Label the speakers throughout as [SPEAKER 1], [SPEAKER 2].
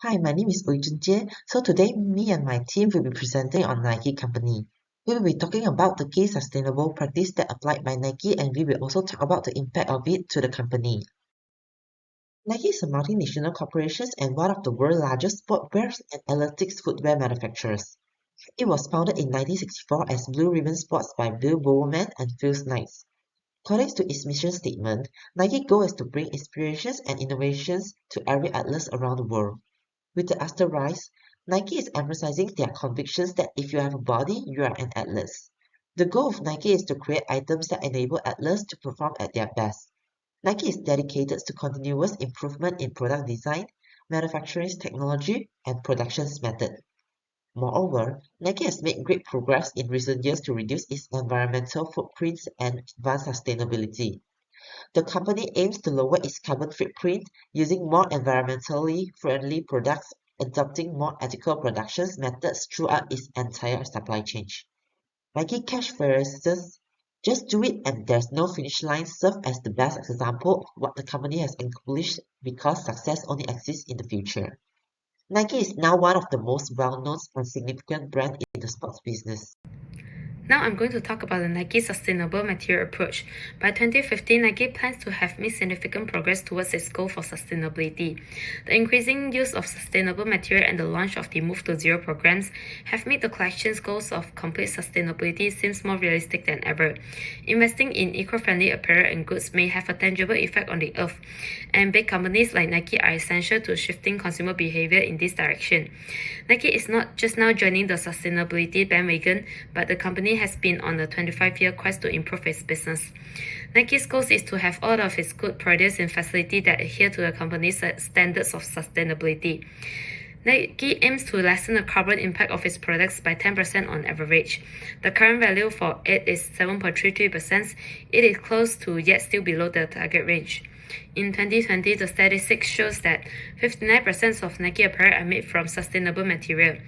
[SPEAKER 1] Hi, my name is Ui Jun Jie. So today, me and my team will be presenting on Nike Company. We will be talking about the key sustainable practice that applied by Nike, and we will also talk about the impact of it to the company. Nike is a multinational corporation and one of the world's largest sportswear and athletics footwear manufacturers. It was founded in 1964 as Blue Ribbon Sports by Bill Bowerman and Phil Knight. According to its mission statement, Nike's goal is to bring inspirations and innovations to every athlete around the world. With the Astor rise, Nike is emphasizing their convictions that if you have a body, you are an athlete. The goal of Nike is to create items that enable athletes to perform at their best. Nike is dedicated to continuous improvement in product design, manufacturing technology, and production method. Moreover, Nike has made great progress in recent years to reduce its environmental footprints and advance sustainability. The company aims to lower its carbon footprint using more environmentally friendly products, adopting more ethical production methods throughout its entire supply chain. Nike Cash phrases "just do it and there's no finish line" serve as the best example of what the company has accomplished because success only exists in the future. Nike is now one of the most well-known and significant brands in the sports business.
[SPEAKER 2] Now I'm going to talk about the Nike sustainable material approach. By 2015, Nike plans to have made significant progress towards its goal for sustainability. The increasing use of sustainable material and the launch of the Move to Zero programs have made the collection's goals of complete sustainability seems more realistic than ever. Investing in eco-friendly apparel and goods may have a tangible effect on the earth, and big companies like Nike are essential to shifting consumer behavior in this direction. Nike is not just now joining the sustainability bandwagon, but the company has been on a 25-year quest to improve its business. Nike's goal is to have all of its goods produced in facilities that adhere to the company's standards of sustainability. Nike aims to lessen the carbon impact of its products by 10% on average. The current value for it is 7.33%. It is close to yet still below the target range. In 2020, the statistics shows that 59% of Nike apparel are made from sustainable material,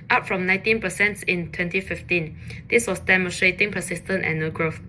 [SPEAKER 2] up from 19% in 2015. This was demonstrating persistent annual growth.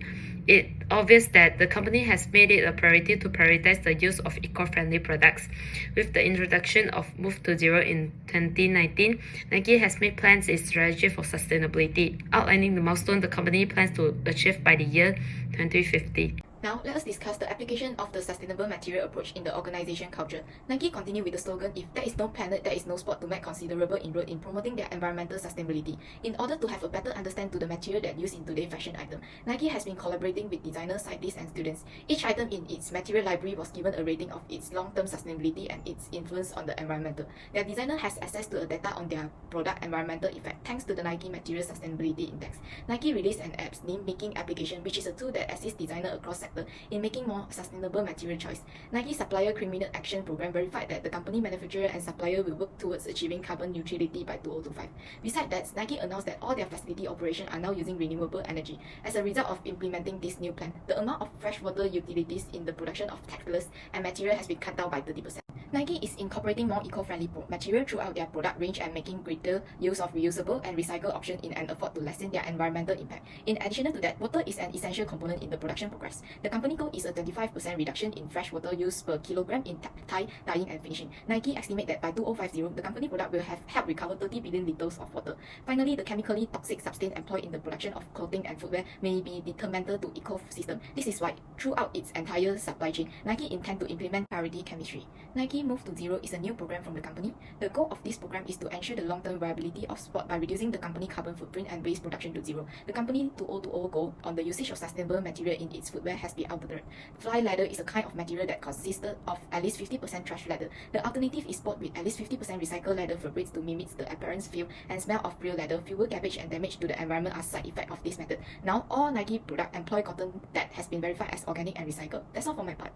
[SPEAKER 2] It's obvious that the company has made it a priority to prioritize the use of eco-friendly products. With the introduction of Move to Zero in 2019, Nike has made plans its strategy for sustainability, outlining the milestone the company plans to achieve by the year 2050.
[SPEAKER 3] Now, let us discuss the application of the sustainable material approach in the organization culture. Nike continue with the slogan, "If there is no planet, there is no sport," to make considerable inroad in promoting their environmental sustainability. In order to have a better understanding to the material that used in today's fashion item, Nike has been collaborating with designers, scientists, and students. Each item in its material library was given a rating of its long-term sustainability and its influence on the environmental. Their designer has access to the data on their product environmental effect thanks to the Nike Material Sustainability Index. Nike released an app named Making Application, which is a tool that assists designers across sectors in making more sustainable material choice. Nike Supplier Criminal Action Program verified that the company, manufacturer, and supplier will work towards achieving carbon neutrality by 2025. Besides that, Nike announced that all their facility operations are now using renewable energy. As a result of implementing this new plan, the amount of freshwater utilities in the production of textiles and material has been cut down by 30%. Nike is incorporating more eco-friendly material throughout their product range and making greater use of reusable and recycled options in an effort to lessen their environmental impact. In addition to that, water is an essential component in the production process. The company goal is a 25% reduction in freshwater use per kilogram in tie, dyeing, and finishing. Nike estimate that by 2050, the company product will have helped recover 30 billion liters of water. Finally, the chemically toxic substance employed in the production of clothing and footwear may be detrimental to ecosystem. This is why, throughout its entire supply chain, Nike intend to implement priority chemistry. Nike Move to Zero is a new program from the company. The goal of this program is to ensure the long-term viability of sport by reducing the company carbon footprint and waste production to zero. The company 2020 goal on the usage of sustainable material in its footwear has been altered. Fly leather is a kind of material that consists of at least 50% trash leather. The alternative is sport with at least 50% recycled leather fabrics to mimic the appearance, feel, and smell of real leather. Fewer garbage and damage to the environment are side effects of this method. Now, all Nike products employ cotton that has been verified as organic and recycled. That's all for my part.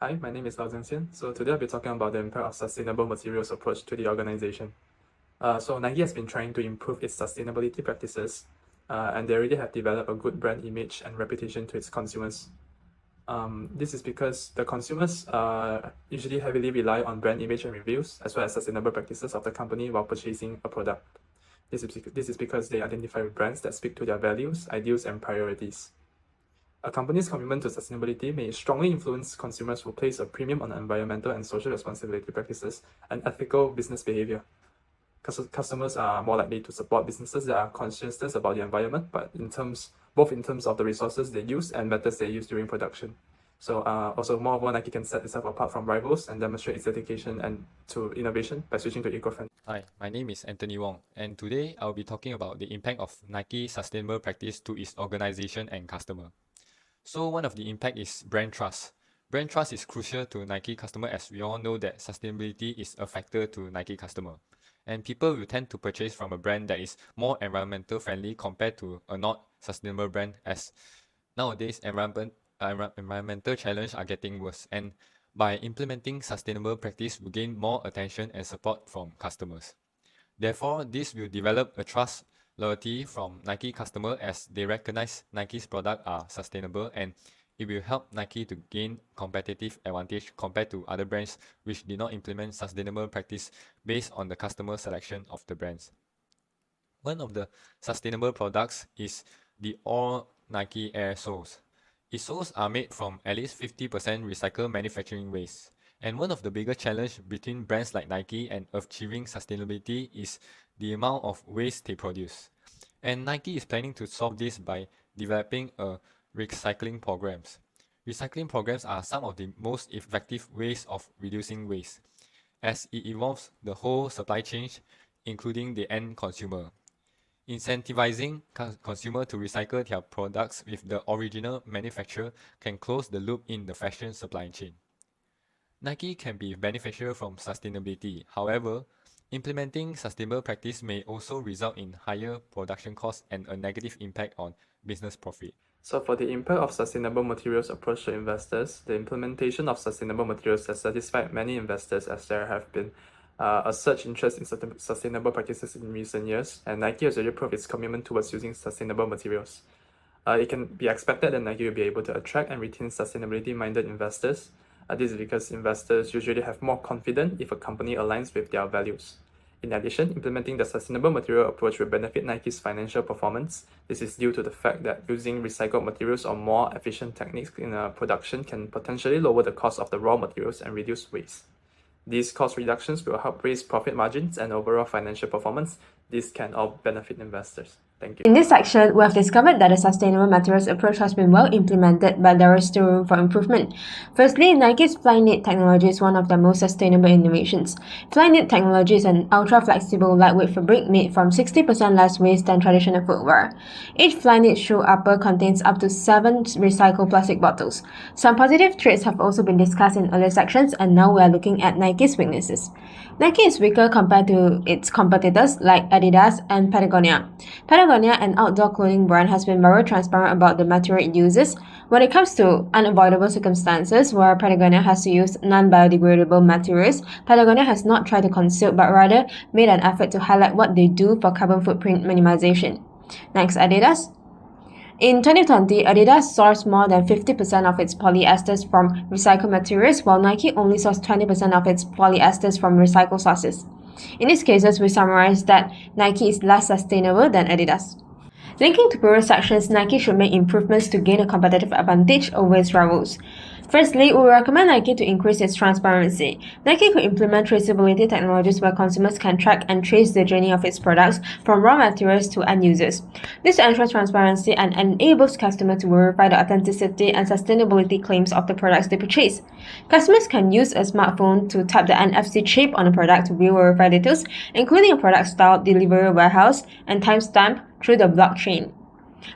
[SPEAKER 4] Hi, my name is Lao Zhenxian. So today I'll be talking about the impact of sustainable materials approach to the organization. So Nike has been trying to improve its sustainability practices, and they already have developed a good brand image and reputation to its consumers. This is because the consumers usually heavily rely on brand image and reviews, as well as sustainable practices of the company while purchasing a product. This is because they identify with brands that speak to their values, ideals, and priorities. A company's commitment to sustainability may strongly influence consumers who place a premium on environmental and social responsibility practices and ethical business behavior. Customers are more likely to support businesses that are conscious about the environment, but both in terms of the resources they use and methods they use during production. So also, moreover, Nike can set itself apart from rivals and demonstrate its dedication and to innovation by switching to eco-friendly.
[SPEAKER 5] Hi, my name is Anthony Wong, and today I'll be talking about the impact of Nike's sustainable practice to its organization and customer. So one of the impact is brand trust. Brand trust is crucial to Nike customer, as we all know that sustainability is a factor to Nike customer. And people will tend to purchase from a brand that is more environmental friendly compared to a not sustainable brand, as nowadays environmental challenges are getting worse, and by implementing sustainable practice will gain more attention and support from customers. Therefore, this will develop a trust loyalty from Nike customer, as they recognize Nike's product are sustainable, and it will help Nike to gain competitive advantage compared to other brands which did not implement sustainable practice based on the customer selection of the brands. One of the sustainable products is the All Nike Air soles. Its soles are made from at least 50% recycled manufacturing waste. And one of the biggest challenges between brands like Nike and achieving sustainability is the amount of waste they produce. And Nike is planning to solve this by developing recycling programs. Recycling programs are some of the most effective ways of reducing waste, as it involves the whole supply chain, including the end consumer. Incentivizing consumer to recycle their products with the original manufacturer can close the loop in the fashion supply chain. Nike can be beneficial from sustainability. However, implementing sustainable practice may also result in higher production costs and a negative impact on business profit.
[SPEAKER 4] So for the impact of sustainable materials approach to investors, the implementation of sustainable materials has satisfied many investors, as there have been a surge interest in sustainable practices in recent years, and Nike has already proved its commitment towards using sustainable materials. It can be expected that Nike will be able to attract and retain sustainability-minded investors. This is because investors usually have more confidence if a company aligns with their values. In addition, implementing the sustainable material approach will benefit Nike's financial performance. This is due to the fact that using recycled materials or more efficient techniques in production can potentially lower the cost of the raw materials and reduce waste. These cost reductions will help raise profit margins and overall financial performance. This can all benefit investors. Thank you.
[SPEAKER 6] In this section, we have discovered that the sustainable materials approach has been well implemented, but there is still room for improvement. Firstly, Nike's Flyknit technology is one of their most sustainable innovations. Flyknit technology is an ultra-flexible, lightweight fabric made from 60% less waste than traditional footwear. Each Flyknit shoe upper contains up to 7 recycled plastic bottles. Some positive traits have also been discussed in earlier sections, and now we are looking at Nike's weaknesses. Nike is weaker compared to its competitors like Adidas and Patagonia. Patagonia, an outdoor clothing brand, has been very transparent about the material it uses. When it comes to unavoidable circumstances where Patagonia has to use non-biodegradable materials, Patagonia has not tried to conceal but rather made an effort to highlight what they do for carbon footprint minimization. Next, Adidas. In 2020, Adidas sourced more than 50% of its polyesters from recycled materials, while Nike only sourced 20% of its polyesters from recycled sources. In these cases, we summarize that Nike is less sustainable than Adidas. Linking to previous sections, Nike should make improvements to gain a competitive advantage over its rivals. Firstly, we recommend Nike to increase its transparency. Nike could implement traceability technologies where consumers can track and trace the journey of its products from raw materials to end users. This ensures transparency and enables customers to verify the authenticity and sustainability claims of the products they purchase. Customers can use a smartphone to tap the NFC chip on a product to view verified details, including a product style, delivery warehouse, and timestamp through the blockchain.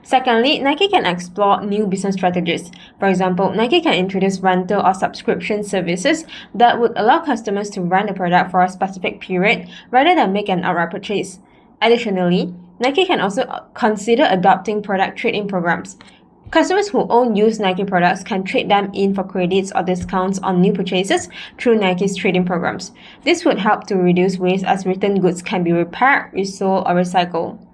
[SPEAKER 6] Secondly, Nike can explore new business strategies. For example, Nike can introduce rental or subscription services that would allow customers to rent a product for a specific period rather than make an outright purchase. Additionally, Nike can also consider adopting product trade-in programs. Customers who own used Nike products can trade them in for credits or discounts on new purchases through Nike's trading programs. This would help to reduce waste, as returned goods can be repaired, resold, or recycled.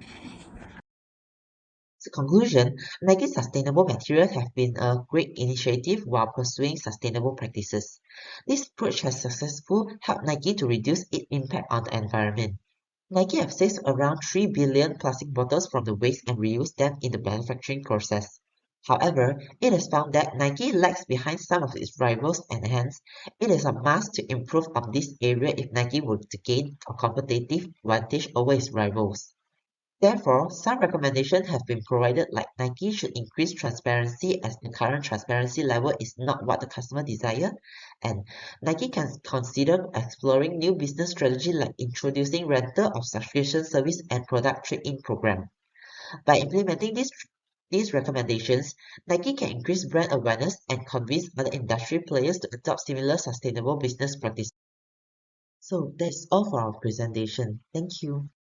[SPEAKER 1] To conclusion, Nike's sustainable materials have been a great initiative while pursuing sustainable practices. This approach has successfully helped Nike to reduce its impact on the environment. Nike have saved around 3 billion plastic bottles from the waste and reused them in the manufacturing process. However, it is found that Nike lags behind some of its rivals and hence, it is a must to improve on this area if Nike were to gain a competitive advantage over its rivals. Therefore, some recommendations have been provided like Nike should increase transparency as the current transparency level is not what the customer desire, and Nike can consider exploring new business strategy like introducing rental or subscription service and product trade-in program. By implementing these recommendations, Nike can increase brand awareness and convince other industry players to adopt similar sustainable business practices. So that's all for our presentation. Thank you.